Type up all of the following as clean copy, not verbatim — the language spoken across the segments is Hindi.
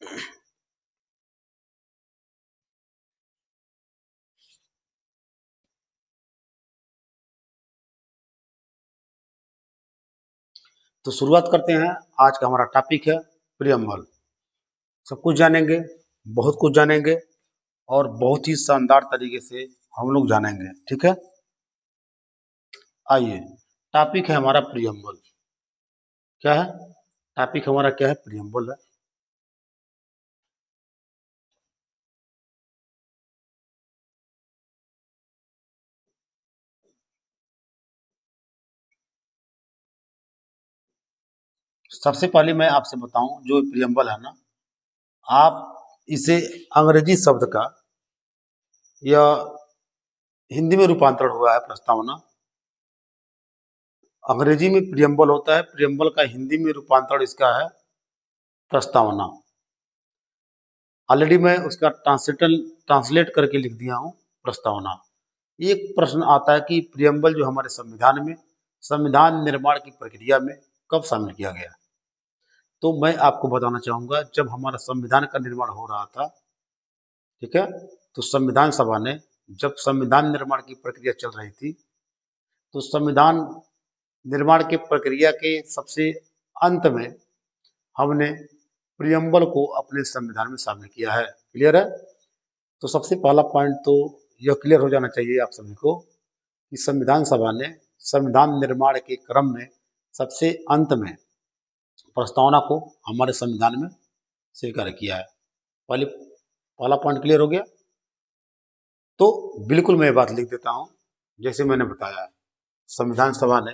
तो शुरुआत करते हैं। आज का हमारा टॉपिक है प्रियम्बल। सब कुछ जानेंगे, बहुत कुछ जानेंगे और बहुत ही शानदार तरीके से हम लोग जानेंगे। ठीक है, आइए। टॉपिक है हमारा प्रियम्बल। क्या है टॉपिक? हमारा क्या है? प्रियम्बल है। सबसे पहले मैं आपसे बताऊं, जो प्रियम्बल है ना, आप इसे अंग्रेजी शब्द का या हिंदी में रूपांतरण हुआ है प्रस्तावना। अंग्रेजी में प्रियम्बल होता है, प्रियम्बल का हिंदी में रूपांतरण इसका है प्रस्तावना। ऑलरेडी मैं उसका ट्रांसलेट करके लिख दिया हूँ, प्रस्तावना। एक प्रश्न आता है कि प्रियम्बल जो हमारे संविधान में, संविधान निर्माण की प्रक्रिया में कब शामिल किया गया? तो मैं आपको बताना चाहूंगा, जब हमारा संविधान का निर्माण हो रहा था, ठीक है, तो संविधान सभा ने, जब संविधान निर्माण की प्रक्रिया चल रही थी, तो संविधान निर्माण की प्रक्रिया के सबसे अंत में हमने प्रियम्बल को अपने संविधान में शामिल किया है। क्लियर है? तो सबसे पहला पॉइंट तो यह क्लियर हो जाना चाहिए आप सभी को कि संविधान सभा ने संविधान निर्माण के क्रम में सबसे अंत में प्रस्तावना को हमारे संविधान में स्वीकार किया है। पहला पॉइंट क्लियर हो गया। तो बिल्कुल मैं ये बात लिख देता हूं, जैसे मैंने बताया, संविधान सभा ने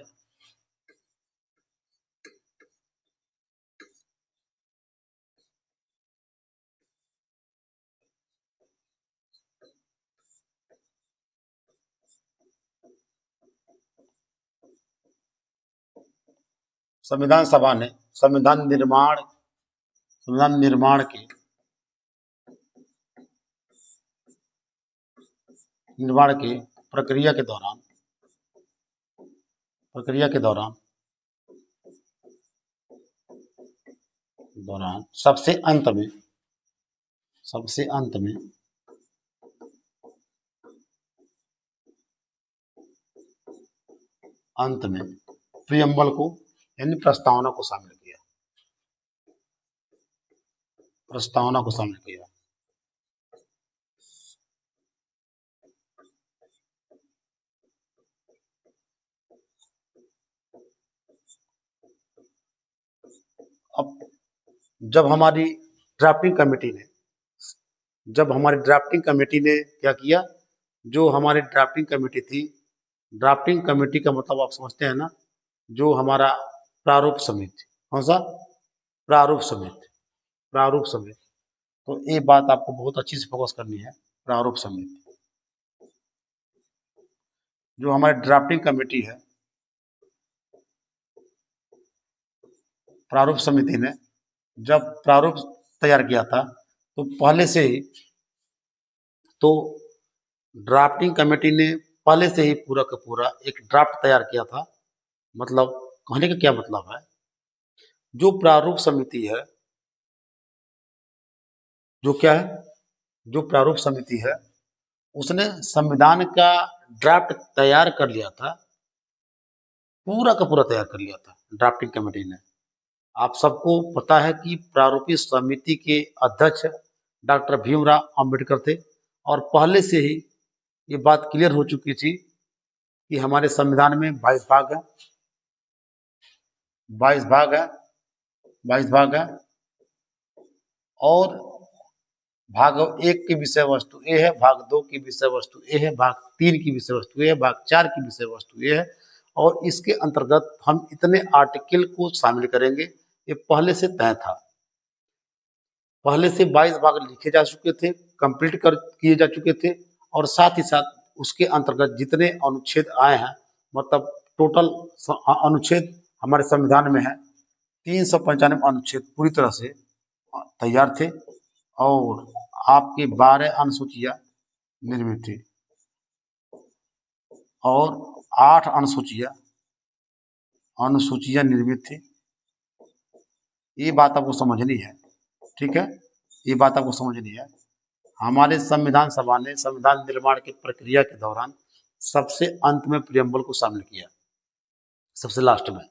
संविधान सभा ने संविधान निर्माण के प्रक्रिया के दौरान सबसे अंत में प्रियम्बल को, यानी प्रस्तावना को शामिल किया। अब जब हमारी ड्राफ्टिंग कमेटी ने क्या किया, जो हमारी ड्राफ्टिंग कमेटी थी, ड्राफ्टिंग कमेटी का मतलब आप समझते हैं ना, जो हमारा प्रारूप समिति, कौन सा? प्रारूप समिति। तो ये बात आपको बहुत अच्छी से फोकस करनी है। प्रारूप समिति, जो हमारी ड्राफ्टिंग कमेटी है, प्रारूप समिति ने जब प्रारूप तैयार किया था, तो पहले से ही, तो ड्राफ्टिंग कमेटी ने पहले से ही पूरा का पूरा एक ड्राफ्ट तैयार किया था। मतलब कहने का क्या मतलब है, जो प्रारूप समिति है, जो क्या है, जो प्रारूप समिति है, उसने संविधान का ड्राफ्ट तैयार कर लिया था, पूरा का पूरा तैयार कर लिया था ड्राफ्टिंग कमेटी ने। आप सबको पता है कि प्रारूपी समिति के अध्यक्ष डॉक्टर भीमराव अंबेडकर थे, और पहले से ही ये बात क्लियर हो चुकी थी कि हमारे संविधान में 22 भाग है, 22 भाग है, 22 भाग है, और भाग 1 की विषय वस्तु ए है, भाग 2 की विषय वस्तु ए है, भाग 3 की विषय वस्तु ए है, भाग 4 की विषय वस्तु ए है, और इसके अंतर्गत हम इतने आर्टिकल को शामिल करेंगे। ये पहले से तय था, पहले से 22 भाग लिखे जा चुके थे, कंप्लीट कर किए जा चुके थे, और साथ ही साथ उसके अंतर्गत जितने अनुच्छेद आए हैं, मतलब टोटल अनुच्छेद हमारे संविधान में है 395 अनुच्छेद पूरी तरह से तैयार थे, और आपके 12 अनुसूचियां निर्मित थी, और 8 अनुसूचियां निर्मित थी। ये बात आपको समझनी है, ठीक है। ये बात आपको समझनी है। हमारे संविधान सभा ने संविधान निर्माण की प्रक्रिया के दौरान सबसे अंत में प्रियम्बल को शामिल किया, सबसे लास्ट में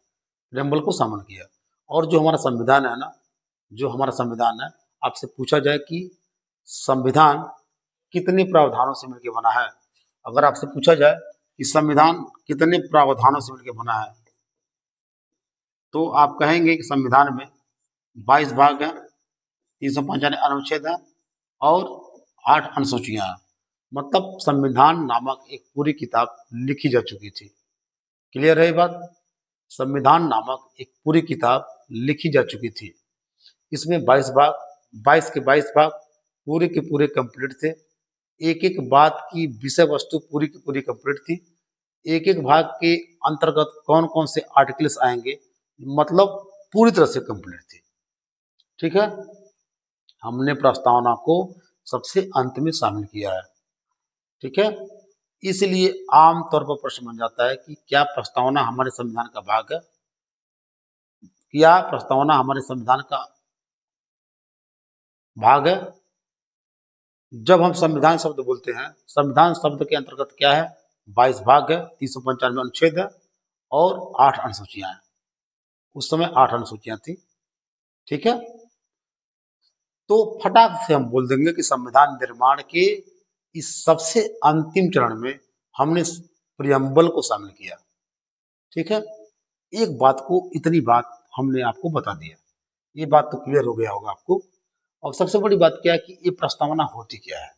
प्रियम्बल को शामिल किया। और जो हमारा संविधान है ना, जो हमारा संविधान है, आपसे पूछा जाए कि संविधान कितने प्रावधानों से मिलकर बना है, अगर आपसे पूछा जाए कि संविधान कितने प्रावधानों से मिलकर बना है, तो आप कहेंगे कि संविधान में 22 भाग हैं, 395 अनुच्छेद हैं और 8 अनुसूचियां हैं। मतलब संविधान नामक एक पूरी किताब लिखी जा चुकी थी। क्लियर है ये बात? संविधान नामक एक पूरी किताब लिखी जा चुकी थी। इसमें 22 भाग, 22 के 22 भाग पूरे के पूरे कंप्लीट थे। एक एक बात की विषय वस्तु पूरी की पूरी कंप्लीट थी। एक एक भाग के अंतर्गत कौन कौन से आर्टिकल्स आएंगे, मतलब पूरी तरह से कंप्लीट थी। ठीक है, हमने प्रस्तावना को सबसे अंत में शामिल किया है। ठीक है, इसलिए आमतौर पर प्रश्न बन जाता है कि क्या प्रस्तावना हमारे संविधान का भाग है? क्या प्रस्तावना हमारे संविधान का भाग है? जब हम संविधान शब्द बोलते हैं, संविधान शब्द के अंतर्गत क्या है? 22 भाग है, 395 अनुच्छेद है और 8 अनुसूचियां हैं। उस समय 8 अनुसूचियां थी। ठीक है, तो फटाक से हम बोल देंगे कि संविधान निर्माण के इस सबसे अंतिम चरण में हमने प्रियम्बल को शामिल किया। ठीक है, एक बात को, इतनी बात हमने आपको बता दिया, ये बात तो क्लियर हो गया होगा आपको। और सबसे बड़ी बात क्या है कि ये प्रस्तावना होती क्या है?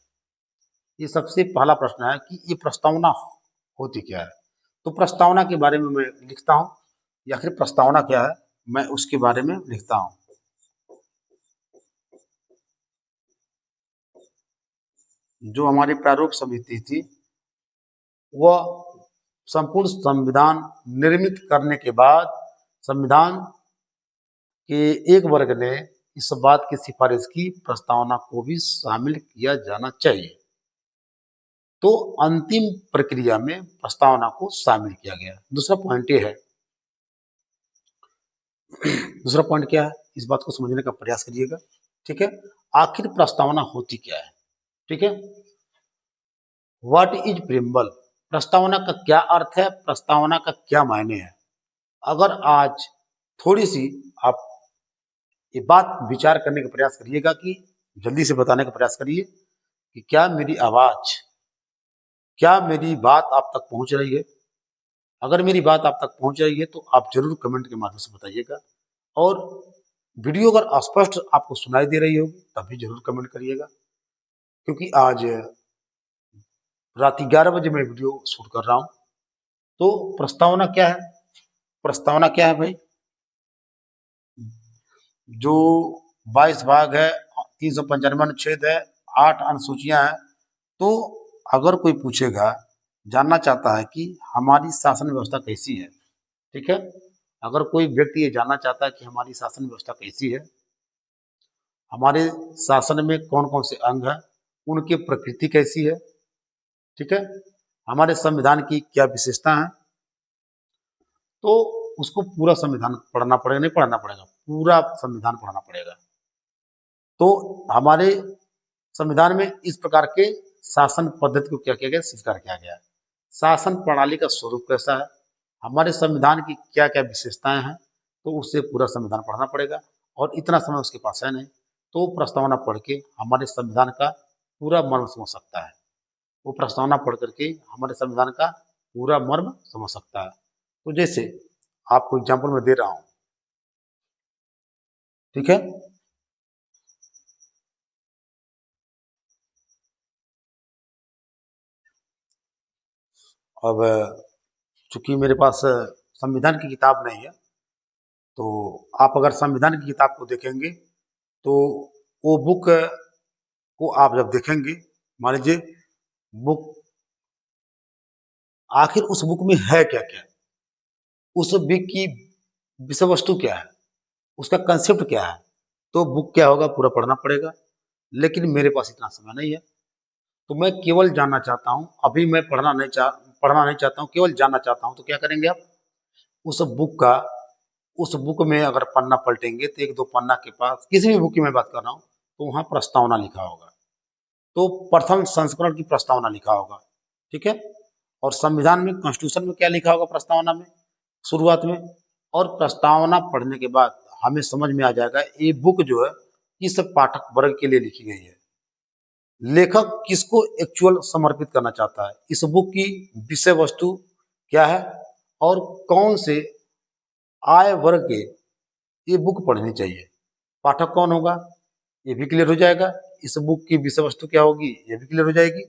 ये सबसे पहला प्रश्न है कि ये प्रस्तावना होती क्या है। तो प्रस्तावना के बारे में मैं लिखता हूं, या फिर प्रस्तावना क्या है मैं उसके बारे में लिखता हूं। जो हमारी प्रारूप समिति थी, वह संपूर्ण संविधान निर्मित करने के बाद संविधान के एक वर्ग ने इस बात की सिफारिश की प्रस्तावना को भी शामिल किया जाना चाहिए। तो अंतिम प्रक्रिया में प्रस्तावना को शामिल किया गया। दूसरा पॉइंट ये है, दूसरा पॉइंट क्या है, इस बात को समझने का प्रयास करिएगा। ठीक है, आखिर प्रस्तावना होती क्या है? ठीक है, व्हाट इज प्रियम्बल? प्रस्तावना का क्या अर्थ है, प्रस्तावना का क्या मायने है? अगर आज थोड़ी सी आप ये बात विचार करने का प्रयास करिएगा, कि जल्दी से बताने का प्रयास करिए कि क्या मेरी आवाज, क्या मेरी बात आप तक पहुंच रही है? अगर मेरी बात आप तक पहुंच रही है तो आप जरूर कमेंट के माध्यम से बताइएगा। और वीडियो अगर अस्पष्ट आपको सुनाई दे रही होगी तब भी जरूर कमेंट करिएगा, क्योंकि आज रात 11 बजे मैं वीडियो शूट कर रहा हूं। तो प्रस्तावना क्या है? प्रस्तावना क्या है भाई? जो 22 भाग है, 395 अनुच्छेद है, 8 अनुसूचियां हैं। तो अगर कोई पूछेगा, जानना चाहता है कि हमारी शासन व्यवस्था कैसी है, ठीक है, अगर कोई व्यक्ति ये जानना चाहता है कि हमारी शासन व्यवस्था कैसी है, हमारे शासन में कौन कौन से अंग हैं, उनकी प्रकृति कैसी है, ठीक है, हमारे संविधान की क्या विशेषता है, तो उसको पूरा संविधान पढ़ना पड़ेगा, नहीं पढ़ना पड़ेगा, पूरा संविधान पढ़ना पड़ेगा। तो हमारे संविधान में इस प्रकार के शासन पद्धति को क्या किया गया? स्वीकार किया गया है। शासन प्रणाली का स्वरूप कैसा है, हमारे संविधान की क्या क्या विशेषताएं हैं, तो उससे पूरा संविधान पढ़ना पड़ेगा। और इतना समय उसके पास है नहीं, तो प्रस्तावना पढ़ के हमारे संविधान का पूरा मर्म समझ सकता है। वो प्रस्तावना पढ़ करके हमारे संविधान का पूरा मर्म समझ सकता है। तो जैसे आपको एग्जाम्पल में दे रहा हूं, ठीक है, अब चूंकि मेरे पास संविधान की किताब नहीं है, तो आप अगर संविधान की किताब को देखेंगे तो वो बुक को आप जब देखेंगे, मान लीजिए बुक, आखिर उस बुक में है क्या क्या, उस बुक की विषय वस्तु क्या है, उसका कंसेप्ट क्या है, तो बुक क्या होगा, पूरा पढ़ना पड़ेगा। लेकिन मेरे पास इतना समय नहीं है, तो मैं केवल जानना चाहता हूँ, अभी मैं पढ़ना नहीं चाहता हूँ, केवल जानना चाहता हूँ। तो क्या करेंगे आप, उस बुक का, उस बुक में अगर पन्ना पलटेंगे तो एक दो पन्ना के पास, किसी भी बुक की मैं बात कर रहा हूँ, तो वहाँ प्रस्तावना लिखा होगा। तो प्रथम संस्करण की प्रस्तावना लिखा होगा, ठीक है। और संविधान में, कॉन्स्टिट्यूशन में क्या लिखा होगा प्रस्तावना में, शुरुआत में। और प्रस्तावना पढ़ने के बाद हमें समझ में आ जाएगा ये बुक जो है किस पाठक वर्ग के लिए लिखी गई है, लेखक किसको एक्चुअल समर्पित करना चाहता है, इस बुक की विषय वस्तु क्या है, और कौन से आय वर्ग के ये बुक पढ़नी चाहिए, पाठक कौन होगा, ये भी क्लियर हो जाएगा। इस बुक की विषय वस्तु क्या होगी, ये भी क्लियर हो जाएगी।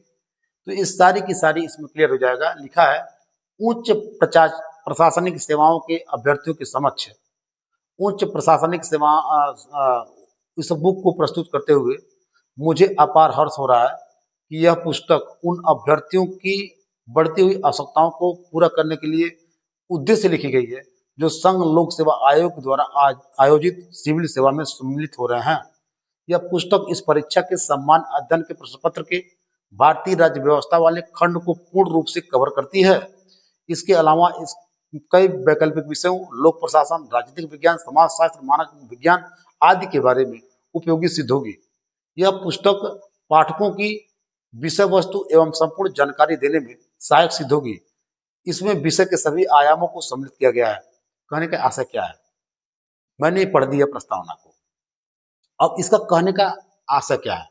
तो इस सारी की सारी इसमें क्लियर हो जाएगा। लिखा है उच्च प्रशासनिक सेवाओं के अभ्यर्थियों के समक्ष उच्च प्रशासनिक सेवा इस बुक को प्रस्तुत करते हुए मुझे अपार हर्ष हो रहा है कि यह पुस्तक उन अभ्यर्थियों की बढ़ती हुई आवश्यकताओं को पूरा करने के लिए उद्देश्य लिखी गई है जो संघ लोक सेवा आयोग द्वारा आयोजित सिविल सेवा में सम्मिलित हो रहे हैं। यह पुस्तक इस परीक्षा के सम्मान अध्ययन के प्रश्न पत्र के भारतीय राज्य व्यवस्था वाले खंड को पूर्ण रूप से कवर करती है। इसके अलावा इस कई वैकल्पिक विषयों, लोक प्रशासन, राजनीतिक विज्ञान, समाज शास्त्र, मानव विज्ञान आदि के बारे में उपयोगी सिद्ध होगी। यह पुस्तक पाठकों की विषय वस्तु एवं संपूर्ण जानकारी देने में सहायक सिद्ध होगी। इसमें विषय के सभी आयामों को सम्मिलित किया गया है। कहने का आशय क्या है, मैंने पढ़ दिया प्रस्तावना को, अब इसका कहने का आशय क्या है।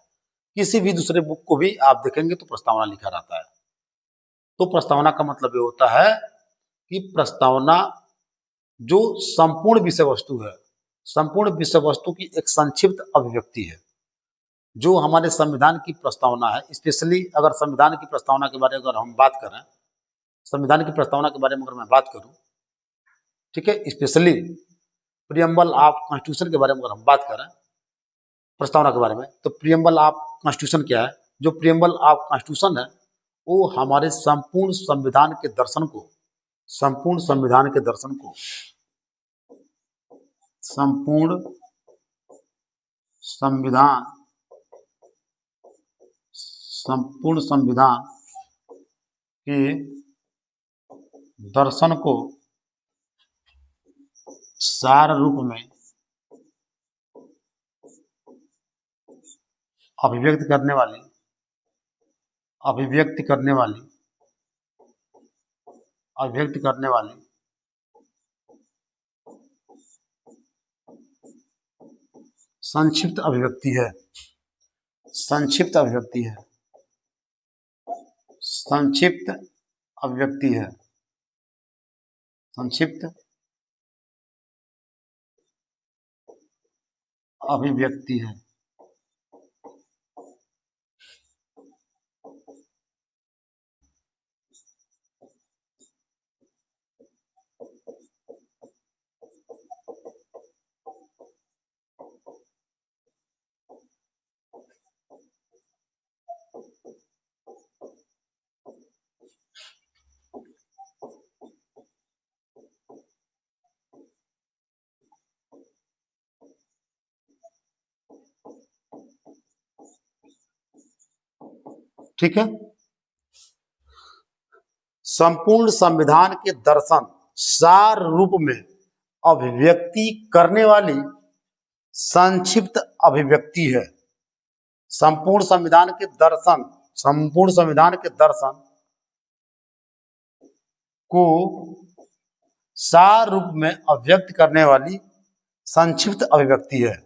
किसी भी दूसरे बुक को भी आप देखेंगे तो प्रस्तावना लिखा रहता है। तो प्रस्तावना का मतलब ये होता है कि प्रस्तावना जो संपूर्ण विषय वस्तु है, संपूर्ण विषय वस्तु की एक संक्षिप्त अभिव्यक्ति है। जो हमारे संविधान की प्रस्तावना है, स्पेशली अगर संविधान की प्रस्तावना के बारे में अगर हम बात करें, संविधान की प्रस्तावना के बारे में अगर मैं बात करूं, ठीक है, स्पेशली प्रियम्बल ऑफ कॉन्स्टिट्यूशन के बारे में अगर हम बात करें प्रस्तावना के बारे में, तो प्रियम्बल ऑफ कॉन्स्टिट्यूशन क्या है, जो प्रियम्बल ऑफ कॉन्स्टिट्यूशन है वो हमारे संपूर्ण संविधान के दर्शन को, संपूर्ण संविधान के दर्शन को, संपूर्ण संविधान, संपूर्ण संविधान के दर्शन को सार रूप में अभिव्यक्त करने वाली, अभिव्यक्त करने वाली, अभिव्यक्त करने वाली संक्षिप्त अभिव्यक्ति है, संक्षिप्त अभिव्यक्ति है, संक्षिप्त अभिव्यक्ति है, संक्षिप्त अभिव्यक्ति है। ठीक है, संपूर्ण संविधान के दर्शन सार रूप में अभिव्यक्ति करने वाली संक्षिप्त अभिव्यक्ति है। संपूर्ण संविधान के दर्शन, संपूर्ण संविधान के दर्शन को सार रूप में अभिव्यक्त करने वाली संक्षिप्त अभिव्यक्ति है।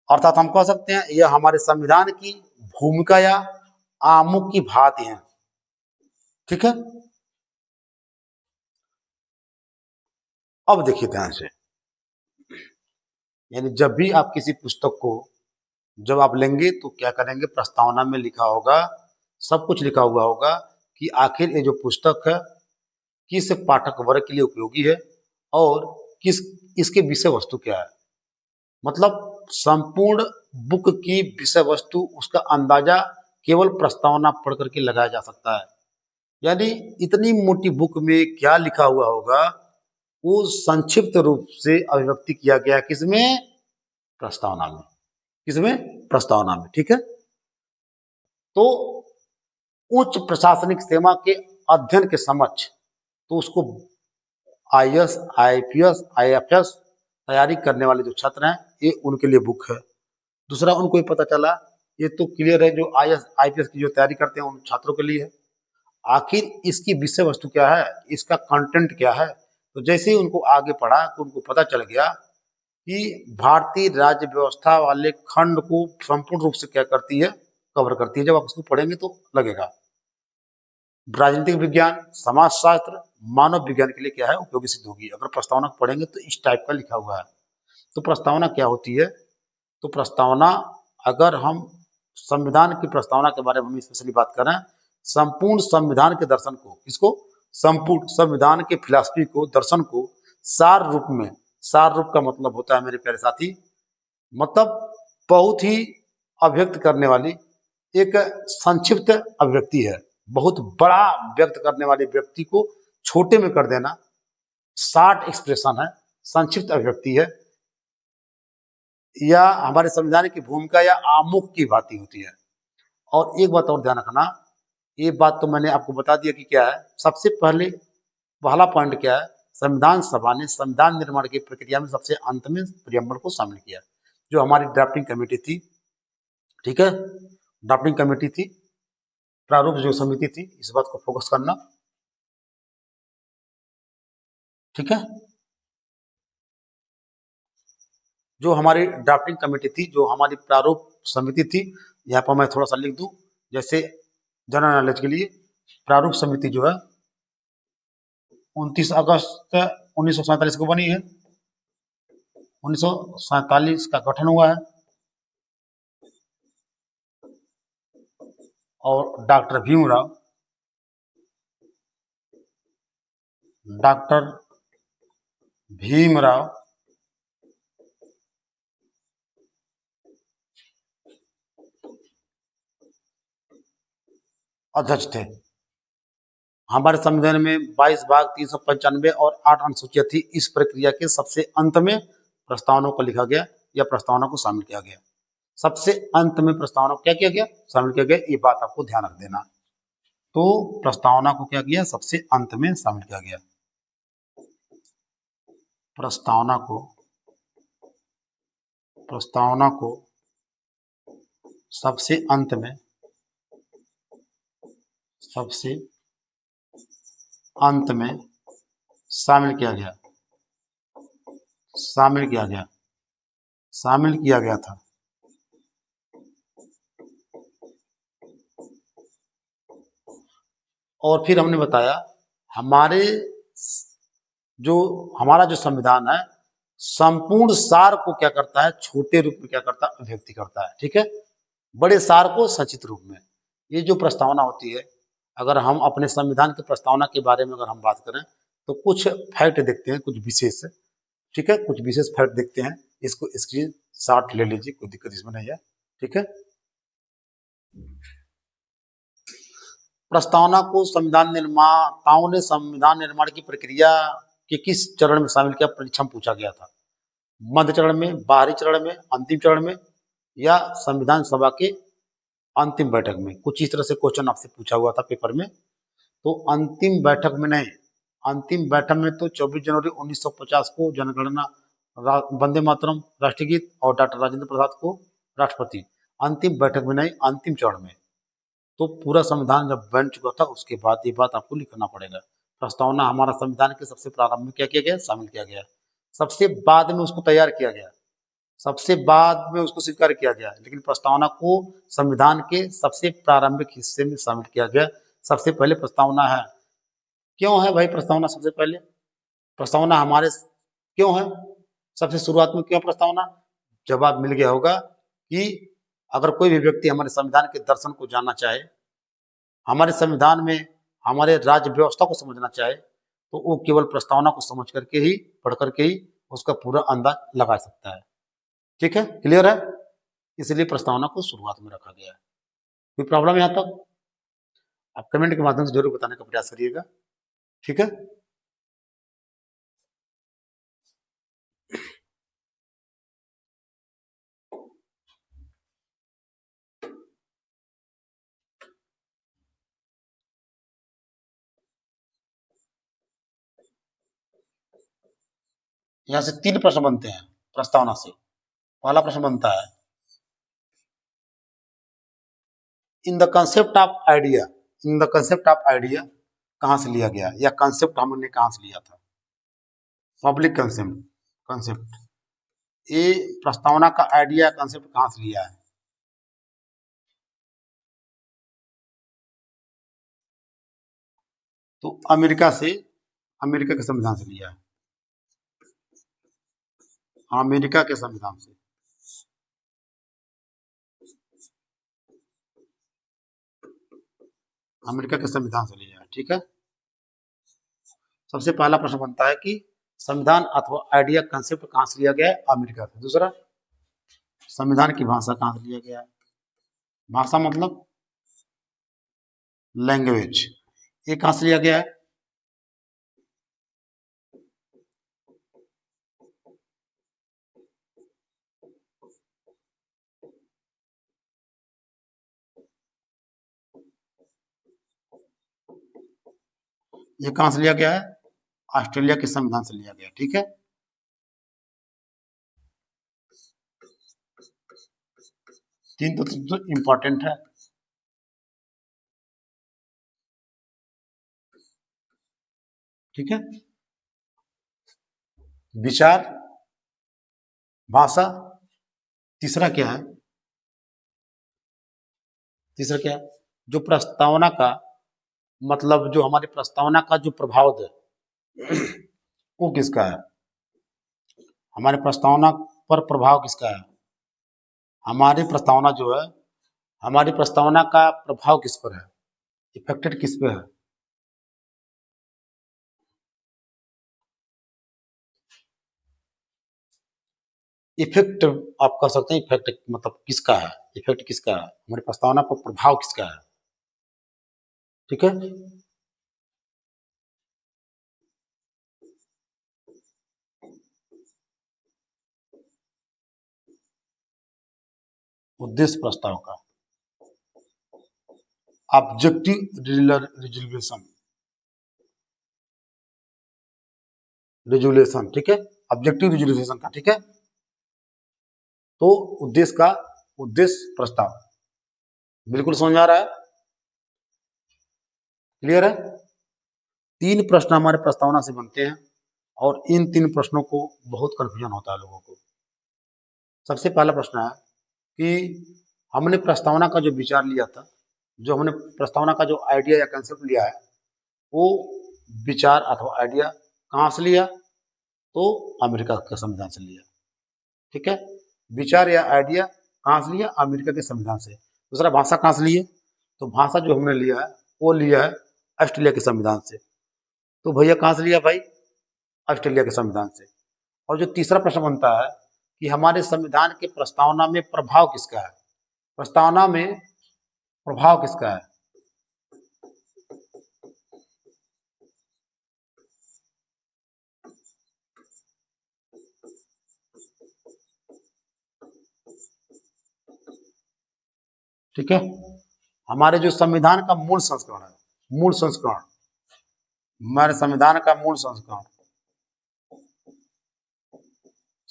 अर्थात हम कह सकते हैं यह हमारे संविधान की भूमिका या आमुख की भांति है। ठीक है, अब देखिए ध्यान से, यानी जब भी आप किसी पुस्तक को जब आप लेंगे तो क्या करेंगे, प्रस्तावना में लिखा होगा, सब कुछ लिखा हुआ होगा कि आखिर ये जो पुस्तक है किस पाठक वर्ग के लिए उपयोगी है और किस इसके विषय वस्तु क्या है। मतलब संपूर्ण बुक की विषय वस्तु, उसका अंदाजा केवल प्रस्तावना पढ़ करके लगाया जा सकता है। यानी इतनी मोटी बुक में क्या लिखा हुआ होगा वो संक्षिप्त रूप से अभिव्यक्ति किया गया किसमें, प्रस्तावना में, किसमें, प्रस्तावना में। ठीक है, तो उच्च प्रशासनिक सेवा के अध्ययन के समक्ष, तो उसको आईएएस, आईपीएस, आईएफएस तैयारी करने वाले जो छात्र हैं ये उनके लिए बुक है। दूसरा उनको ये पता चला, ये तो क्लियर है, जो आईएएस आईपीएस की जो तैयारी करते हैं उन छात्रों के लिए है। आखिर इसकी विषय वस्तु क्या है, इसका कंटेंट क्या है। तो जैसे ही उनको आगे पढ़ा तो उनको पता चल गया कि भारतीय राज्य व्यवस्था वाले खंड को संपूर्ण रूप से क्या करती है, कवर करती है। जब आप उसको पढ़ेंगे तो लगेगा। राजनीतिक विज्ञान, समाजशास्त्र, मानव विज्ञान के लिए क्या है, उपयोगी सिद्ध होगी। अगर प्रस्तावना पढ़ेंगे तो इस टाइप का लिखा हुआ है। तो प्रस्तावना क्या होती है? तो प्रस्तावना, अगर हम संविधान की प्रस्तावना के बारे में स्पेशली बात करें, संपूर्ण संविधान के दर्शन को, इसको संपूर्ण संविधान के फिलॉसफी को, दर्शन को सार रूप में, सार रूप का मतलब होता है मेरे प्यारे साथी, मतलब बहुत ही अभिव्यक्त करने वाली एक संक्षिप्त अभिव्यक्ति है। बहुत बड़ा व्यक्त करने वाले व्यक्ति को छोटे में कर देना, शॉर्ट एक्सप्रेशन है, संक्षिप्त अभिव्यक्ति है। या हमारे संविधान की भूमिका या आमुख की भांति होती है। और एक बात और ध्यान रखना, ये बात तो मैंने आपको बता दिया कि क्या है। सबसे पहले पहला पॉइंट क्या है, संविधान सभा ने संविधान निर्माण की प्रक्रिया में सबसे अंत में प्रियम्बल को शामिल किया, जो हमारी ड्राफ्टिंग कमेटी थी। ठीक है, ड्राफ्टिंग कमेटी थी, प्रारूप जो समिति थी, इस बात को फोकस करना। ठीक है, जो हमारी ड्राफ्टिंग कमेटी थी, जो हमारी प्रारूप समिति थी, यहाँ पर मैं थोड़ा सा लिख दूं जैसे जनरल नॉलेज के लिए। प्रारूप समिति जो है 29 अगस्त 1947 को बनी है। 1947 का गठन हुआ है और डॉक्टर भीमराव अध्यक्ष थे। हमारे संविधान में 22 भाग 395 और 8 अनुसूचियां थी। इस प्रक्रिया के सबसे अंत में प्रस्तावनाओं को लिखा गया या प्रस्तावना को शामिल किया गया। सबसे अंत में प्रस्तावना को क्या किया गया, शामिल किया गया। ये बात आपको ध्यान रख देना। तो प्रस्तावना को क्या किया, सबसे अंत में शामिल किया गया। प्रस्तावना को सबसे अंत में शामिल किया गया था। और फिर हमने बताया हमारा जो संविधान है, संपूर्ण सार को क्या करता है, छोटे रूप में क्या करता है, अभिव्यक्ति करता है। ठीक है, बड़े सार को संक्षिप्त रूप में। ये जो प्रस्तावना होती है, अगर हम अपने संविधान की प्रस्तावना के बारे में अगर हम बात करें तो कुछ फैक्ट देखते हैं, कुछ विशेष। ठीक है, कुछ विशेष फैक्ट देखते हैं। इसको स्क्रीन शॉट ले लीजिए, कोई दिक्कत इसमें नहीं है। ठीक है, प्रस्तावना को संविधान निर्माताओं ने संविधान निर्माण की प्रक्रिया के किस चरण में शामिल किया, परीक्षा में पूछा गया था। मध्य चरण में, बाहरी चरण में, अंतिम चरण में, या संविधान सभा के अंतिम बैठक में। कुछ इस तरह से क्वेश्चन आपसे पूछा हुआ था पेपर में। तो अंतिम बैठक में नहीं, अंतिम बैठक में तो 24 जनवरी 1950 को जनगणना, वंदे मातरम राष्ट्रीय गीत और डॉक्टर राजेंद्र प्रसाद को राष्ट्रपति। अंतिम बैठक में नहीं, अंतिम चरण में। तो पूरा संविधान जब बन चुका था उसके बाद ये बात आपको लिखना पड़ेगा। प्रस्तावना हमारा संविधान के सबसे प्रारंभ में क्या किया गया, शामिल किया गया। सबसे बाद में उसको तैयार किया गया, सबसे बाद में उसको स्वीकार किया गया, लेकिन प्रस्तावना को संविधान के सबसे प्रारंभिक हिस्से में शामिल किया गया। सबसे पहले प्रस्तावना है। क्यों है भाई प्रस्तावना सबसे पहले? प्रस्तावना हमारे क्यों है सबसे शुरुआत में, क्यों प्रस्तावना? जवाब मिल गया होगा कि अगर कोई भी व्यक्ति हमारे संविधान के दर्शन को जानना चाहे, हमारे संविधान में हमारे राज्य व्यवस्था को समझना चाहे, तो वो केवल प्रस्तावना को समझ करके ही, पढ़ करके ही उसका पूरा अंदाज लगा सकता है। ठीक है, क्लियर है? इसलिए प्रस्तावना को शुरुआत में रखा गया है। कोई प्रॉब्लम यहाँ तक? आप कमेंट के माध्यम से जरूर बताने का प्रयास करिएगा। ठीक है, यहाँ से 3 प्रश्न बनते हैं प्रस्तावना से। पहला प्रश्न बनता है in the concept of idea, in the concept of idea कहाँ से लिया गया, या कंसेप्ट हमने कहाँ से लिया था? पब्लिक कंसेप्ट, कंसेप्ट, ये प्रस्तावना का आइडिया कंसेप्ट कहाँ से लिया है? तो अमेरिका से, अमेरिका के संविधान से लिया है, अमेरिका के संविधान से। अमेरिका के संविधान से लिया है, ठीक है। सबसे पहला प्रश्न बनता है कि संविधान अथवा आइडिया कंसेप्ट कहाँ से लिया गया है? अमेरिका से। दूसरा, संविधान की भाषा कहाँ से लिया गया है? भाषा मतलब लैंग्वेज, ये कहाँ से लिया गया है? ये कहाँ से लिया गया है? ऑस्ट्रेलिया के संविधान से लिया गया, ठीक है। तीन तो इंपॉर्टेंट है। ठीक है, विचार, भाषा, तीसरा क्या है? तीसरा क्या है? जो प्रस्तावना का मतलब, जो हमारी प्रस्तावना का जो प्रभाव है वो किसका है? हमारे प्रस्तावना पर प्रभाव किसका है? हमारी प्रस्तावना जो है, हमारी प्रस्तावना का प्रभाव किस पर है? इफेक्टेड किस पे है? इफेक्ट आप कह सकते हैं, इफेक्ट मतलब किसका है, इफेक्ट किसका है, हमारी प्रस्तावना पर प्रभाव किसका है, ठीक है। उद्देश्य प्रस्ताव का, ऑब्जेक्टिव रिजोल्यूशन, रिजोल्यूशन, ठीक है, ऑब्जेक्टिव रिजोल्यूशन का, ठीक है। तो उद्देश्य का, उद्देश्य प्रस्ताव, बिल्कुल समझ में आ रहा है? क्लियर है? तीन प्रश्न हमारे प्रस्तावना से बनते हैं और इन तीन प्रश्नों को बहुत कंफ्यूजन होता है लोगों को। सबसे पहला प्रश्न है कि हमने प्रस्तावना का जो विचार लिया था, जो हमने प्रस्तावना का जो आइडिया या कंसेप्ट लिया है, वो विचार अथवा आइडिया कहाँ से लिया? तो अमेरिका के संविधान से लिया, ठीक है। विचार या आइडिया कहाँ से लिया? अमेरिका के संविधान से। दूसरा, भाषा कहाँ से लिए? तो भाषा जो हमने लिया है वो लिया है ऑस्ट्रेलिया के संविधान से। तो भैया कहाँ से लिया भाई? ऑस्ट्रेलिया के संविधान से। और जो तीसरा प्रश्न बनता है कि हमारे संविधान के प्रस्तावना में प्रभाव किसका है? प्रस्तावना में प्रभाव किसका है? ठीक है, हमारे जो संविधान का मूल संस्करण है, मूल संस्करण, हमारे संविधान का मूल संस्करण,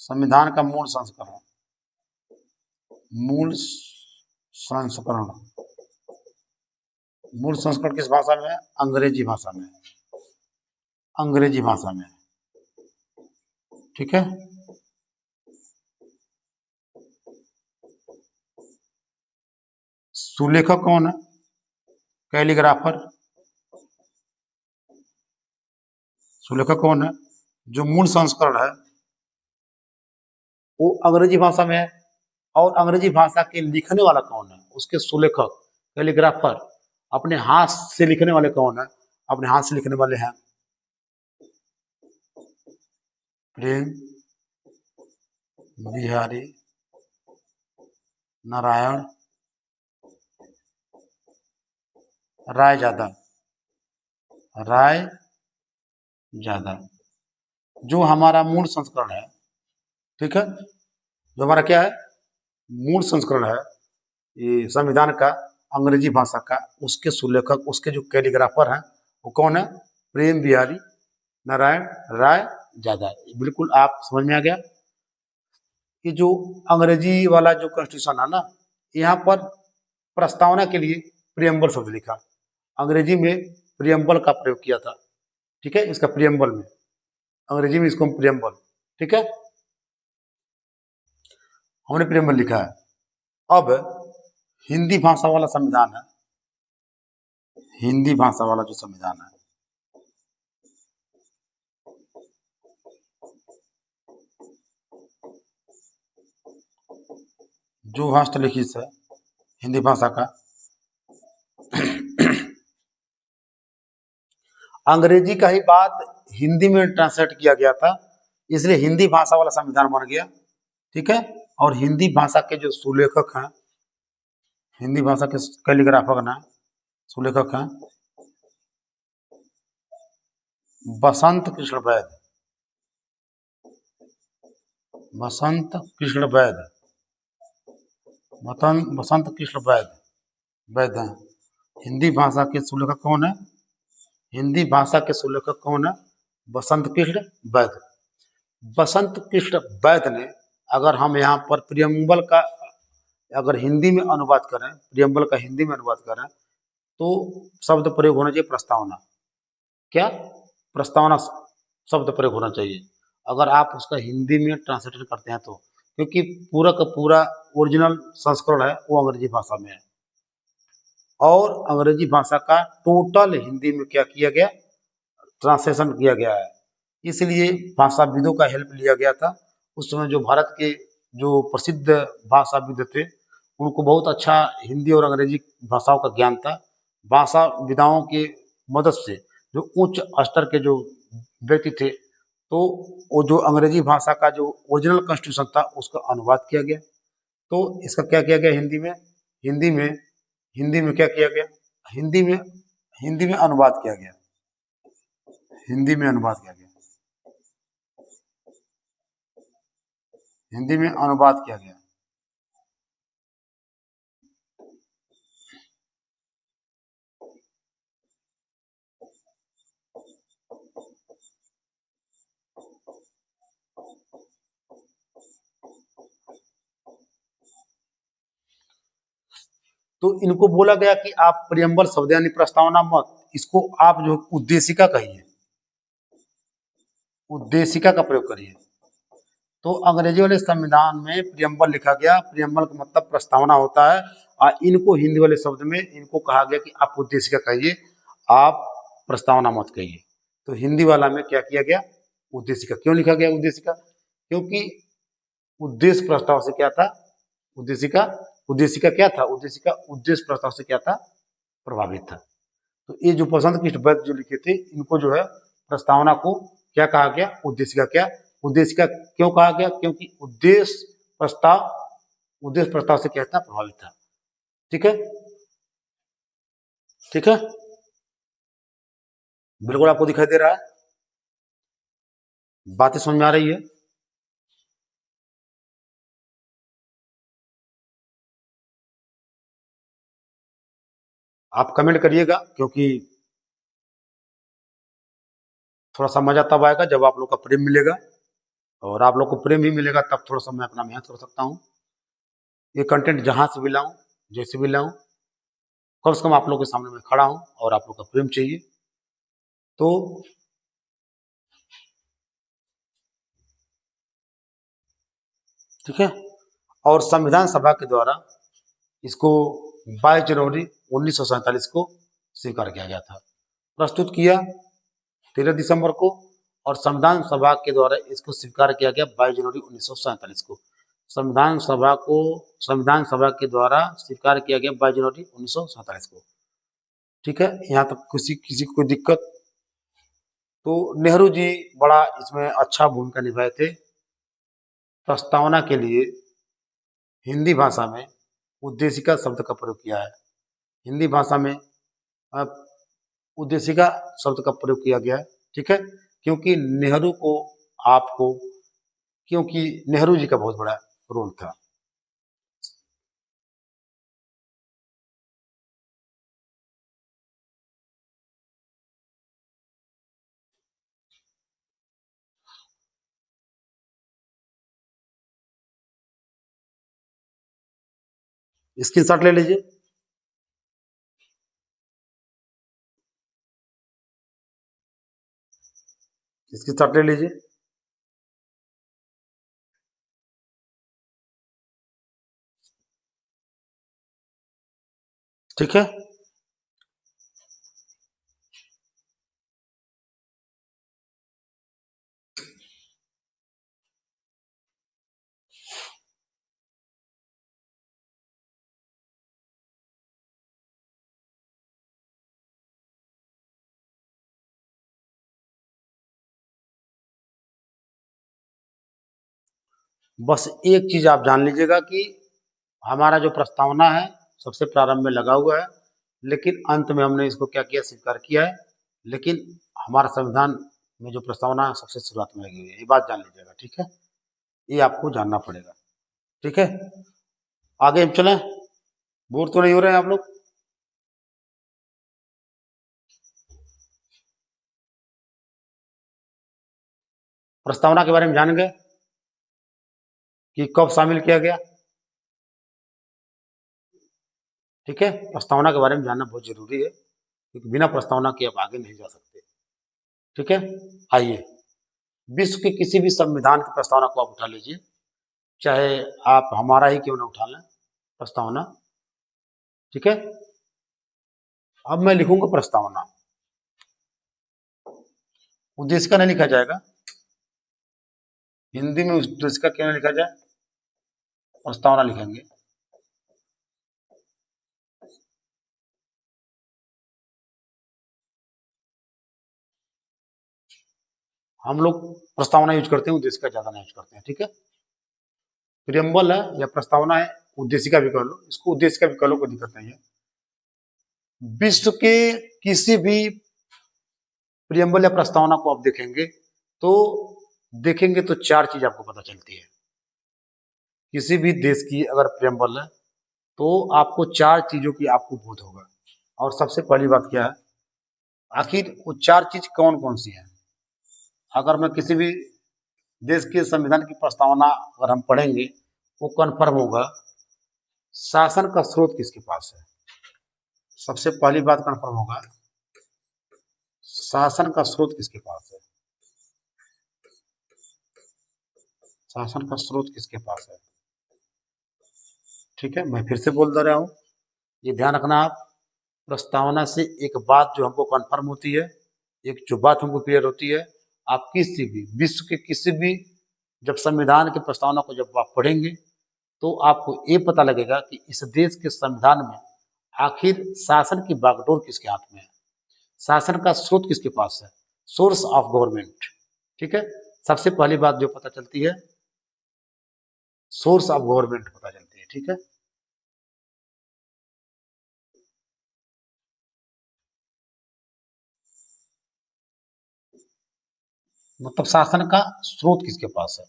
संविधान का मूल संस्करण, मूल संस्करण, मूल संस्करण किस भाषा में है? अंग्रेजी भाषा में, अंग्रेजी भाषा में, ठीक है। सुलेखक कौन है? कैलीग्राफर। सुलेखक कौन है? जो मूल संस्करण है वो अंग्रेजी भाषा में है, और अंग्रेजी भाषा के लिखने वाला कौन है? उसके सुलेखक, कैलीग्राफर। अपने हाथ से लिखने वाले कौन है? अपने हाथ से लिखने वाले हैं प्रेम बिहारी नारायण राय ज्यादा, राय ज्यादा। जो हमारा मूल संस्करण है, ठीक है, जो हमारा क्या है, मूल संस्करण है ये संविधान का, अंग्रेजी भाषा का, उसके सुलेखक, उसके जो कैलीग्राफर हैं वो कौन है? प्रेम बिहारी नारायण राय ज्यादा। बिल्कुल आप समझ में आ गया कि जो अंग्रेजी वाला जो कॉन्स्टिट्यूशन है ना, यहाँ पर प्रस्तावना के लिए प्रियम्बल शब्द लिखा। अंग्रेजी में प्रियम्बल का प्रयोग किया था। ठीक है, इसका प्रियम्बल में, अंग्रेजी में इसको प्रियम्बल, ठीक है, हमने प्रियम्बल लिखा है। अब हिंदी भाषा वाला संविधान है, हिंदी भाषा वाला जो संविधान है, जो हस्तलिखित है हिंदी भाषा का, अंग्रेजी का ही बात हिंदी में ट्रांसलेट किया गया था, इसलिए हिंदी भाषा वाला संविधान बन गया। ठीक है, और हिंदी भाषा के जो सुलेखक हैं, हिंदी भाषा के कैलीग्राफर हैं, सुलेखक हैं बसंत कृष्ण वैद, बसंत कृष्ण वैद, बसंत कृष्ण वैद, वैद हैं। हिंदी भाषा के सुलेखक कौन है? हिंदी भाषा के सुलेखक कौन है? बसंत कृष्ण वैद। बसंत कृष्ण वैद ने, अगर हम यहाँ पर प्रियम्बल का अगर हिंदी में अनुवाद करें, प्रियम्बल का हिंदी में अनुवाद करें, तो शब्द प्रयोग होना चाहिए प्रस्तावना। क्या? प्रस्तावना शब्द प्रयोग होना चाहिए, अगर आप उसका हिंदी में ट्रांसलेशन करते हैं तो, क्योंकि पूरा का पूरा ओरिजिनल संस्करण है वो अंग्रेजी भाषा में है, और अंग्रेजी भाषा का टोटल हिंदी में क्या किया गया? ट्रांसलेशन किया गया है। इसलिए भाषाविदों का हेल्प लिया गया था। उस समय जो भारत के जो प्रसिद्ध भाषाविद थे, उनको बहुत अच्छा हिंदी और अंग्रेजी भाषाओं का ज्ञान था। भाषाविदाओं की मदद से जो उच्च स्तर के जो व्यक्ति थे, तो वो जो अंग्रेजी भाषा का जो ओरिजिनल कॉन्स्टिट्यूशन था उसका अनुवाद किया गया। तो इसका क्या किया गया? हिंदी में हिंदी में क्या किया गया? हिंदी में हिंदी में अनुवाद किया गया, हिंदी में अनुवाद किया गया, हिंदी में अनुवाद किया गया। तो इनको बोला गया कि आप प्रियम्बल शब्द यानी प्रस्तावना मत, इसको आप जो उद्देशिका कहिए, उद्देशिका का प्रयोग करिए। तो अंग्रेजी वाले संविधान में प्रियम्बल लिखा गया, प्रियम्बल का मतलब प्रस्तावना होता है, और इनको हिंदी वाले शब्द में इनको कहा गया कि आप उद्देशिका कहिए, आप प्रस्तावना मत कहिए। तो हिंदी वाला में क्या किया गया? उद्देशिका। क्यों लिखा गया उद्देशिका? क्योंकि उद्देश्य प्रस्ताव से क्या था? उद्देशिका, उद्देशिका क्या था? उद्देशिका उद्देश्य प्रस्ताव से क्या था? प्रभावित था। तो ये जो बसंत कृष्ण वैद्य जो लिखे थे, इनको जो है प्रस्तावना को क्या कहा गया? उद्देशिका। क्या उद्देशिका क्यों कहा गया? क्योंकि उद्देश्य प्रस्ताव से क्या था? प्रभावित था। ठीक है, ठीक है, बिल्कुल आपको दिखाई दे रहा है, बातें समझ में आ रही है? आप कमेंट करिएगा, क्योंकि थोड़ा सा मजा तब आएगा जब आप लोग का प्रेम मिलेगा, और आप लोग को प्रेम भी मिलेगा तब थोड़ा सा मैं अपना मेहनत कर सकता हूँ। ये कंटेंट जहां से भी लाऊं, जैसे भी लाऊं, कम से कम आप लोग के सामने मैं खड़ा हूं, और आप लोग का प्रेम चाहिए। तो ठीक है, और संविधान सभा के द्वारा इसको 22 जनवरी 1947 को स्वीकार किया गया था, प्रस्तुत किया 13 दिसंबर को, और संविधान सभा के द्वारा इसको स्वीकार किया गया 22 जनवरी 1947 को। संविधान सभा के द्वारा स्वीकार किया गया 22 जनवरी 1947 को। ठीक है, यहाँ तक किसी किसी को कोई दिक्कत? तो नेहरू जी बड़ा इसमें अच्छा भूमिका निभाए थे। प्रस्तावना के लिए हिंदी भाषा में उद्देशिका शब्द का प्रयोग किया है। हिंदी भाषा में अ, उद्देशिका शब्द का प्रयोग किया गया है। ठीक है, क्योंकि नेहरू को, आपको, क्योंकि नेहरू जी का बहुत बड़ा रोल था। स्क्रीनशॉट ले लीजिए। इसकी शॉर्ट ले लीजिए। ठीक है, बस एक चीज आप जान लीजिएगा कि हमारा जो प्रस्तावना है सबसे प्रारंभ में लगा हुआ है, लेकिन अंत में हमने इसको क्या किया, स्वीकार किया है। लेकिन हमारा संविधान में जो प्रस्तावना है सबसे शुरुआत में लगी हुई है, ये बात जान लीजिएगा। ठीक है, ये आपको जानना पड़ेगा। ठीक है, आगे हम चलें। बोर तो नहीं हो रहे हैं आप लोग? प्रस्तावना के बारे में जान गए कि कब शामिल किया गया। ठीक है, प्रस्तावना के बारे में जानना बहुत जरूरी है, क्योंकि बिना प्रस्तावना के आप आगे नहीं जा सकते। ठीक है, आइए विश्व के किसी भी संविधान की प्रस्तावना को आप उठा लीजिए, चाहे आप हमारा ही क्यों ना उठा लें प्रस्तावना। ठीक है, अब मैं लिखूंगा प्रस्तावना। उद्देशिका नहीं लिखा जाएगा, हिंदी में उद्देशिका क्यों नहीं लिखा जाए, प्रस्तावना लिखेंगे। हम लोग प्रस्तावना यूज करते हैं, उद्देशिका ज्यादा नहीं यूज करते हैं। ठीक है, प्रियम्बल है या प्रस्तावना है, उद्देशिका भी कह लो, इसको उद्देशिका भी कह लो, कोई दिक्कत नहीं है। विश्व के किसी भी प्रियम्बल या प्रस्तावना को आप देखेंगे तो चार चीज आपको पता चलती है। किसी भी देश की अगर प्रियम्बल है तो आपको चार चीजों की आपको बोध होगा। और सबसे पहली बात क्या है, आखिर वो चार चीज कौन कौन सी है। अगर मैं किसी भी देश के संविधान की प्रस्तावना अगर हम पढ़ेंगे, वो कन्फर्म होगा शासन का स्रोत किसके पास है। सबसे पहली बात कन्फर्म होगा शासन का स्रोत किसके पास है। शासन का स्रोत किसके पास है। ठीक है, मैं फिर से बोल दे रहा हूँ, ये ध्यान रखना आप। प्रस्तावना से एक बात जो हमको कन्फर्म होती है, एक जो बात हमको क्लियर होती है, आप किसी भी विश्व के किसी भी जब संविधान की प्रस्तावना को जब आप पढ़ेंगे तो आपको ये पता लगेगा कि इस देश के संविधान में आखिर शासन की बागडोर किसके हाथ में है, शासन का स्रोत किसके पास है, सोर्स ऑफ गवर्नमेंट। ठीक है, सबसे पहली बात जो पता चलती है, सोर्स ऑफ गवर्नमेंट पता चलती है। ठीक है, मतलब शासन का स्रोत किसके पास है,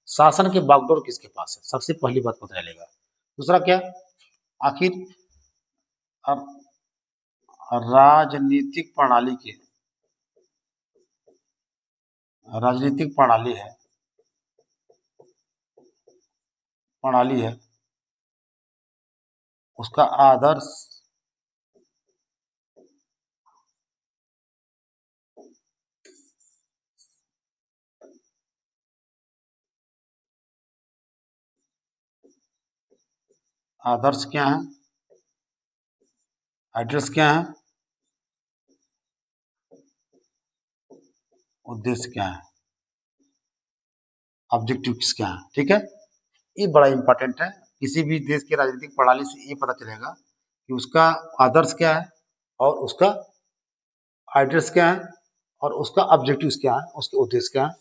शासन के बागडोर किसके पास है, सबसे पहली बात पता चलेगा। दूसरा क्या, आखिर अब राजनीतिक प्रणाली के राजनीतिक प्रणाली है उसका आदर्श क्या है, एड्रेस क्या है, उद्देश्य क्या है, ऑब्जेक्टिव्स क्या है। ठीक है, ये बड़ा इंपॉर्टेंट है। किसी भी देश की राजनीतिक प्रणाली से ये पता चलेगा कि उसका आदर्श क्या है और उसका एड्रेस क्या है और उसका ऑब्जेक्टिव्स क्या है, उसके उद्देश्य क्या है।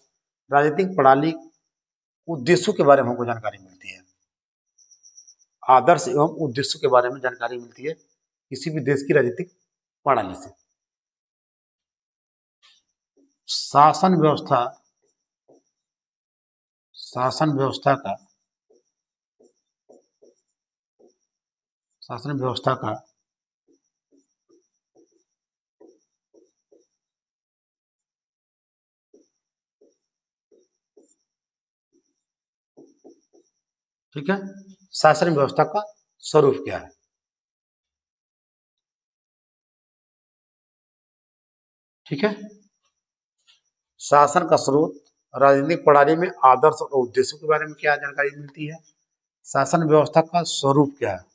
राजनीतिक प्रणाली उद्देश्यों के बारे में हमको जानकारी मिलती है, आदर्श एवं उद्देश्यों के बारे में जानकारी मिलती है किसी भी देश की राजनीतिक प्रणाली से। शासन व्यवस्था शासन व्यवस्था का शासन व्यवस्था का ठीक है, शासन व्यवस्था का स्वरूप क्या है। ठीक है, शासन का स्रोत, राजनीतिक प्रणाली में आदर्श और उद्देश्यों के बारे में क्या जानकारी मिलती है, शासन व्यवस्था का स्वरूप क्या है।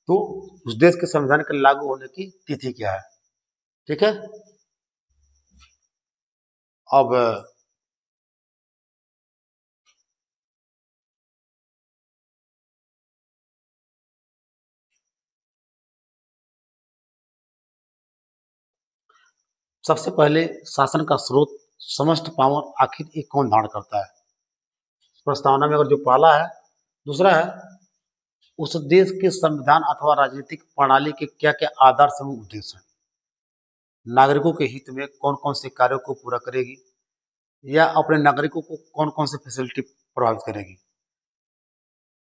तो उस देश के संविधान के लागू होने की तिथि क्या है। ठीक है। अब सबसे पहले शासन का स्रोत, समस्त पावर आखिर ये कौन धारण करता है, प्रस्तावना में अगर जो पहला है। दूसरा है, उस देश के संविधान अथवा राजनीतिक प्रणाली के क्या क्या आदर्श एवं उद्देश्य हैं, नागरिकों के हित में कौन कौन से कार्यों को पूरा करेगी, या अपने नागरिकों को कौन कौन से फैसिलिटी प्रभावित करेगी।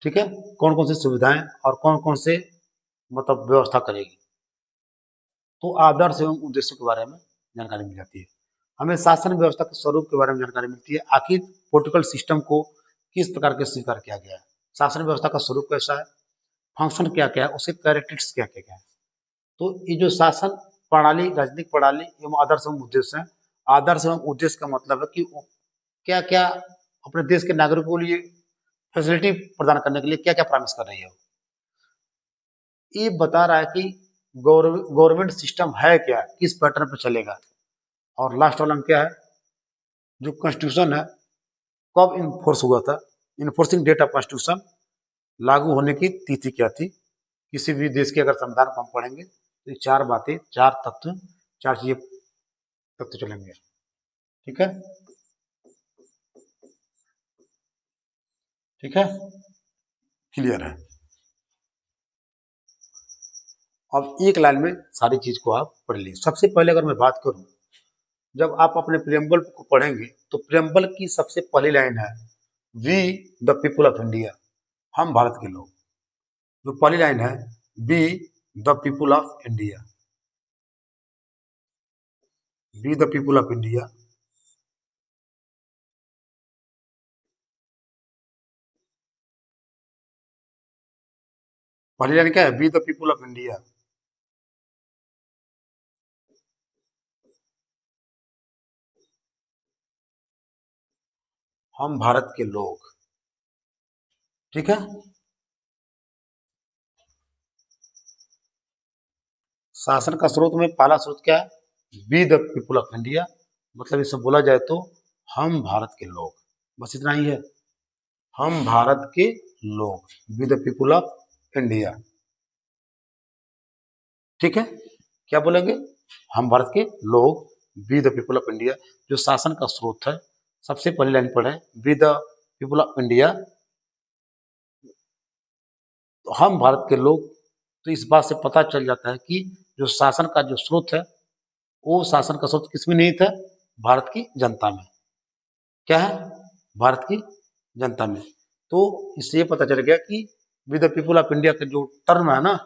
ठीक है। कौन कौन सी सुविधाएं और कौन कौन से मतलब व्यवस्था करेगी। तो आदर्श एवं उद्देश्य के बारे में जानकारी मिल जाती है। हमें शासन व्यवस्था के स्वरूप के बारे में जानकारी मिलती है, आखिर पॉलिटिकल सिस्टम को किस प्रकार के स्वीकार किया गया है, शासन व्यवस्था का स्वरूप कैसा है, फंक्शन क्या क्या है, उसके कैरेक्टरिस्टिक्स क्या क्या है। तो ये जो शासन प्रणाली, राजनीतिक प्रणाली एवं आदर्श एवं उद्देश्य है। आदर्श एवं उद्देश्य का मतलब है कि वो क्या क्या अपने देश के नागरिकों के लिए फैसिलिटी प्रदान करने के लिए क्या क्या प्रॉमिस कर रही है। ये बता रहा है कि गवर्नमेंट सिस्टम है क्या, किस पैटर्न पे चलेगा। और लास्ट वाला में क्या है, जो कॉन्स्टिट्यूशन है कब इन्फोर्स हुआ था, इन्फोर्सिंग डेट ऑफ कॉन्स्टिट्यूशन, लागू होने की तिथि क्या थी। किसी भी देश के अगर संविधान को हम पढ़ेंगे तो ये चार बातें, चार तत्व, चार चीजें तत्व चलेंगे। ठीक है। ठीक है। क्लियर है। अब एक लाइन में सारी चीज को आप पढ़ लीजिए। सबसे पहले अगर मैं बात करूं, जब आप अपने प्रियम्बल को पढ़ेंगे तो प्रियम्बल की सबसे पहली लाइन है, we the people of India, हम भारत के लोग। जो पहली लाइन है, we the people of India, we the people of India. पहली लाइन क्या है, we the people of India. हम भारत के लोग। ठीक है। शासन का स्रोत में पहला स्रोत क्या है, we the people of India, मतलब इसे बोला जाए तो हम भारत के लोग, बस इतना ही है। हम भारत के लोग, we the people of India. ठीक है। क्या बोलेंगे, हम भारत के लोग, we the people of India. जो शासन का स्रोत है, सबसे पहली लाइन पर है, we the people of India, तो हम भारत के लोग। तो इस बात से पता चल जाता है कि जो शासन का जो स्रोत है, वो शासन का स्रोत किसमें निहित है, भारत की जनता में। क्या है, भारत की जनता में। तो इससे ये पता चल गया कि with the people of India का जो टर्म है ना,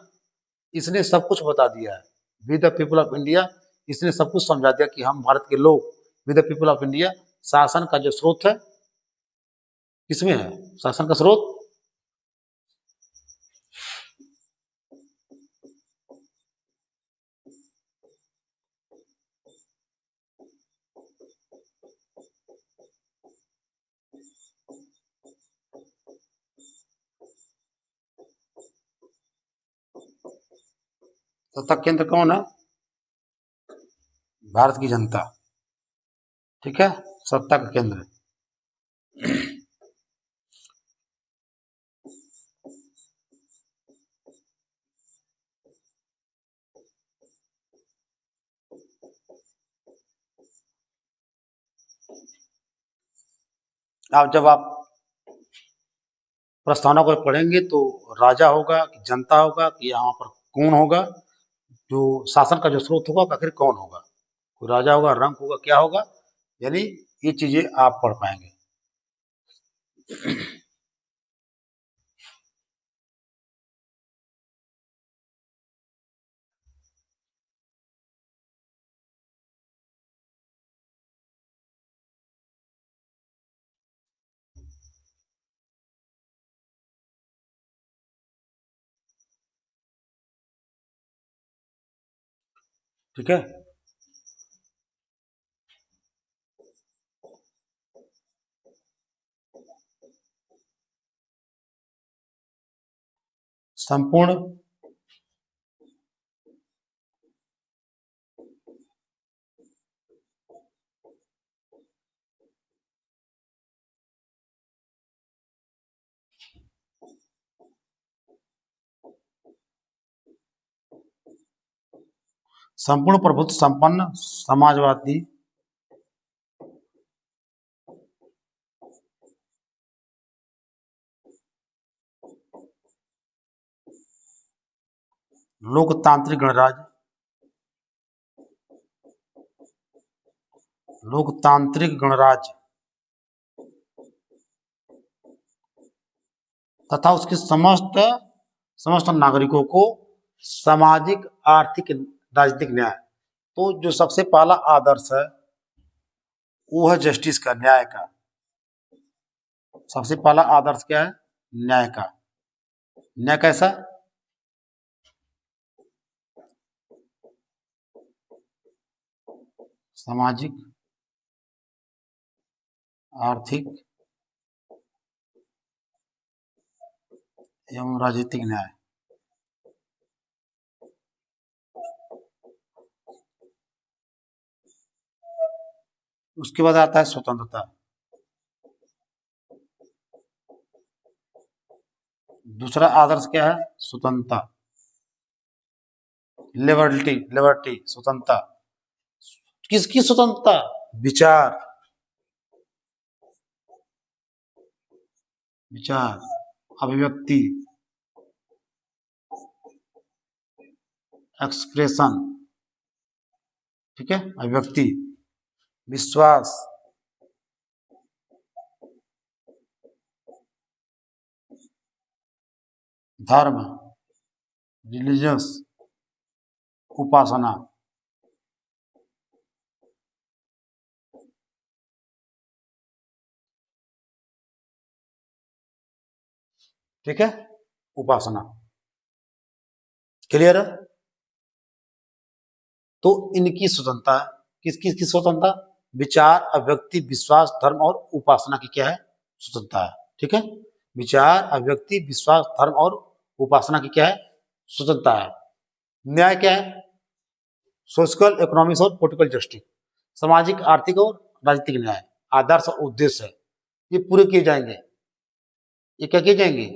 इसने सब कुछ बता दिया है। With the people of India, इसने सब कुछ समझा दिया कि हम भारत के लोग, with the people of India. शासन का जो स्रोत है किसमें है, शासन का स्रोत। सत्ता केंद्र कौन है, भारत की जनता। ठीक है। सत्ता का केंद्र। आप जब आप प्रस्तावना को पढ़ेंगे तो राजा होगा कि जनता होगा कि यहाँ पर कौन होगा, जो शासन का जो स्रोत होगा आखिर कौन होगा, कोई राजा होगा, रंक होगा, क्या होगा, यानी ये चीजें आप पढ़ पाएंगे। ठीक है। संपूर्ण संपूर्ण प्रभुत्व संपन्न समाजवादी लोकतांत्रिक गणराज्य, लोकतांत्रिक गणराज्य तथा उसके समस्त समस्त नागरिकों को सामाजिक, आर्थिक, राजनीतिक न्याय। तो जो सबसे पहला आदर्श है वो है जस्टिस का, न्याय का। सबसे पहला आदर्श क्या है? न्याय का। न्याय कैसा? सामाजिक, आर्थिक एवं राजनीतिक न्याय। उसके बाद आता है स्वतंत्रता। दूसरा आदर्श क्या है? स्वतंत्रता, लिबर्टी, लिबर्टी, स्वतंत्रता। किसकी स्वतंत्रता? विचार, विचार, अभिव्यक्ति, एक्सप्रेशन। ठीक है, अभिव्यक्ति, विश्वास, धर्म, रिलीजियस, उपासना। ठीक है, उपासना। क्लियर है? तो इनकी स्वतंत्रता, किस किस की स्वतंत्रता? विचार, अभिव्यक्ति, विश्वास, धर्म और उपासना की क्या है? स्वतंत्रता है। ठीक है, विचार, अभिव्यक्ति, विश्वास, धर्म और उपासना की क्या है? स्वतंत्रता है। न्याय क्या है? सोशल, इकोनॉमिक्स और पॉलिटिकल जस्टिस, सामाजिक, आर्थिक और राजनीतिक न्याय, आदर्श और उद्देश्य है, ये पूरे किए जाएंगे। ये क्या किए जाएंगे?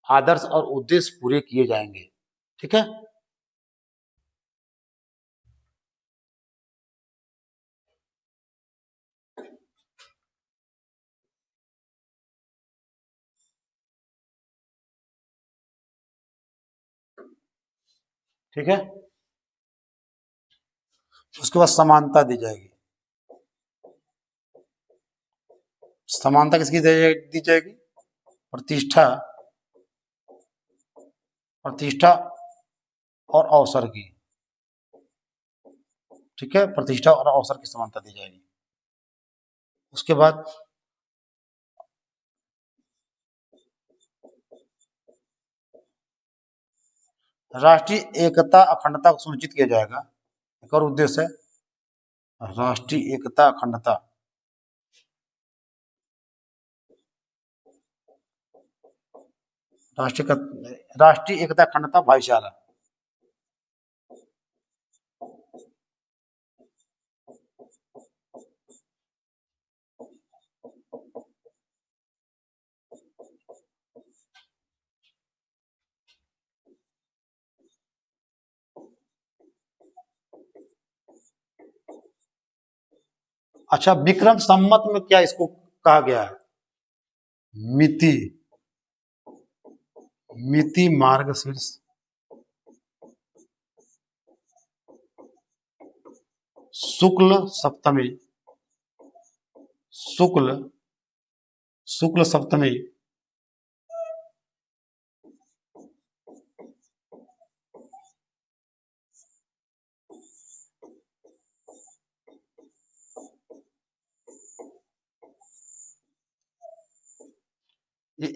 आदर्श और उद्देश्य पूरे किए जाएंगे। ठीक है। ठीक है, उसके बाद समानता दी जाएगी। समानता किसकी दी जाएगी? प्रतिष्ठा, प्रतिष्ठा और अवसर की। ठीक है, प्रतिष्ठा और अवसर की समानता दी जाएगी। उसके बाद राष्ट्रीय एकता, अखंडता को सुनिश्चित किया जाएगा। एक और उद्देश्य है राष्ट्रीय एकता, अखंडता। राष्ट्रीय एकता, अखंडता, भाईचारा। अच्छा, विक्रम संमत में क्या इसको कहा गया है? मिति मिति मार्गशीर्ष शुक्ल सप्तमी शुक्ल शुक्ल सप्तमी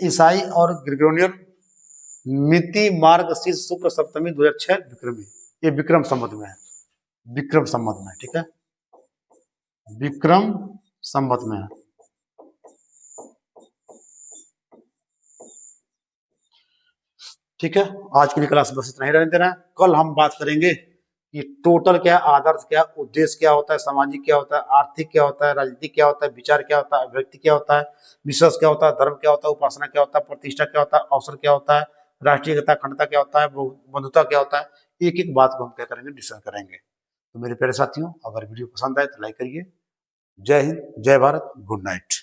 ईसाई और ग्रेगोरियन मिति मार्गशीर्ष शुक्ल सप्तमी 2006 विक्रमी। ये विक्रम संवत में है, विक्रम संवत में, ठीक है, विक्रम संवत में है। ठीक है, आज के लिए क्लास बस इतना ही रहने देना है। कल हम बात करेंगे कि टोटल क्या है, आदर्श क्या, उद्देश्य क्या होता है, सामाजिक क्या होता है, आर्थिक क्या होता है, राजनीतिक क्या होता है, विचार क्या होता है, व्यक्ति क्या होता है, विश्वास क्या होता है, धर्म क्या होता है, उपासना क्या होता है, प्रतिष्ठा क्या होता है, अवसर क्या होता है, राष्ट्रीय एकता अखंडता क्या होता है, बंधुता क्या होता है। एक एक बात को हम क्या करेंगे, डिस्कस करेंगे। तो मेरे प्यारे साथियों, अगर वीडियो पसंद आए तो लाइक करिए। जय हिंद, जय भारत, गुड नाइट।